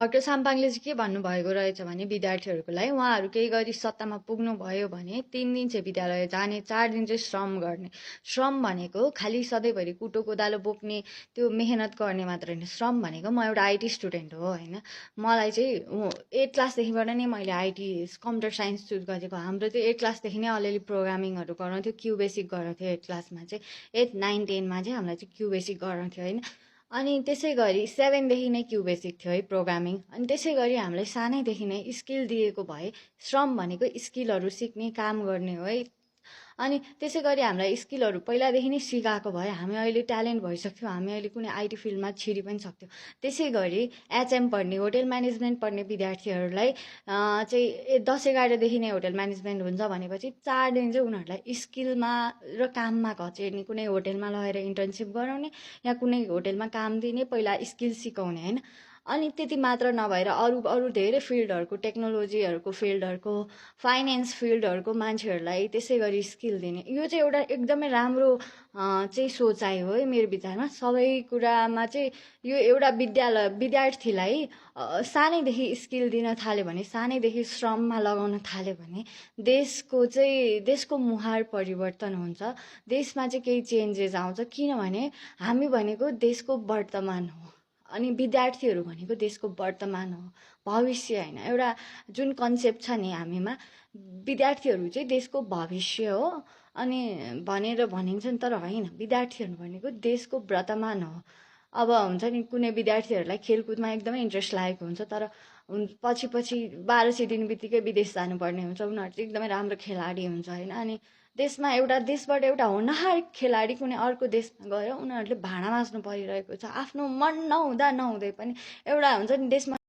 Doctor साम्पाङले चाहिँ के भन्नुभएको रहेछ भने विद्यार्थीहरूको लागि उहाँहरू केही गरी सत्तामा पुग्नुभयो भने 3 दिन चाहिँ विद्यालय जाने, 4 दिन चाहिँ श्रम गर्ने। श्रम भनेको खालि सधैँभरि कुटो कोदालो बोक्ने, त्यो मेहनत गर्ने मात्र होइन। श्रम भनेको म एउटा आइटी स्टुडेन्ट हो होइन। मलाई चाहिँ 8 क्लासदेखिबाट नै मैले आइटी कम्प्युटर साइन्स चुज गरेको। हाम्रो चाहिँ 8 क्लासदेखि नै अलिअलि प्रोग्रामिङहरू गराउँथ्यो, क्यु बेसिक गराउँथ्यो 8 क्लासमा चाहिँ। 8, 9, 10मा चाहिँ हामीलाई चाहिँ क्यु बेसिक गराउँथ्यो होइन। अनि त्यसै गरी 7देखि नै क्यु बेसिक थियो है प्रोग्रामिङ। अनि त्यसै गरी हामीलाई सानैदेखि नै स्किल दिएको भए श्रम भनेको स्किलहरू सिक्ने, काम गर्ने हो है। अनि त्यसै गरी हामीलाई स्किलहरू पहिलादेखि नै सिकाएको भए हामी अहिले ट्यालेन्ट भइसक्थ्यौँ, हामी अहिले कुनै आइटी फिल्डमा छिरी पनि सक्थ्यौँ। त्यसै गरी एचएम पढ्ने, होटेल म्यानेजमेन्ट पढ्ने विद्यार्थीहरूलाई चाहिँ 10-11देखि नै होटेल म्यानेजमेन्ट हुन्छ भनेपछि 4 दिन चाहिँ उनीहरूलाई स्किलमा र काममा घचेर्ने, कुनै होटेलमा लगेर इन्टर्नसिप गराउने या कुनै होटेलमा काम दिने, पहिला स्किल सिकाउने होइन। अनि त्यति मात्र नभएर अरू अरू धेरै फिल्डहरूको, टेक्नोलोजीहरूको फिल्डहरूको, फाइनेन्स फिल्डहरूको मान्छेहरूलाई त्यसै गरी स्किल दिने। यो चाहिँ एउटा एकदमै राम्रो चाहिँ सोचाइ हो है मेरो विचारमा। सबै कुरामा चाहिँ यो एउटा विद्यार्थीलाई सानैदेखि स्किल दिन थाल्यो भने, सानैदेखि श्रममा लगाउन थाल्यो भने देशको मुहार परिवर्तन हुन्छ। देशमा चाहिँ केही चेन्जेस आउँछ। किनभने हामी भनेको देशको वर्तमान हो अनि विद्यार्थीहरू भनेको देशको वर्तमान हो, भविष्य होइन। एउटा जुन कन्सेप्ट छ नि हामीमा, विद्यार्थीहरू चाहिँ देशको भविष्य हो अनि भनेर भनिन्छ नि, तर होइन, विद्यार्थीहरू भनेको देशको वर्तमान हो। अब हुन्छ नि कुनै विद्यार्थीहरूलाई खेलकुदमा एकदमै इन्ट्रेस्ट लागेको हुन्छ, तर पछि 12 दिन बित्तिकै विदेश जानुपर्ने हुन्छ। उनीहरू चाहिँ एकदमै राम्रो खेलाडी हुन्छ होइन। अनि देशबाट एउटा होनहार खेलाडी कुनै अर्को देशमा गएर उनीहरूले भाँडा माझ्नु परिरहेको छ, आफ्नो मन नहुँदा नहुँदै पनि। एउटा हुन्छ नि देशमा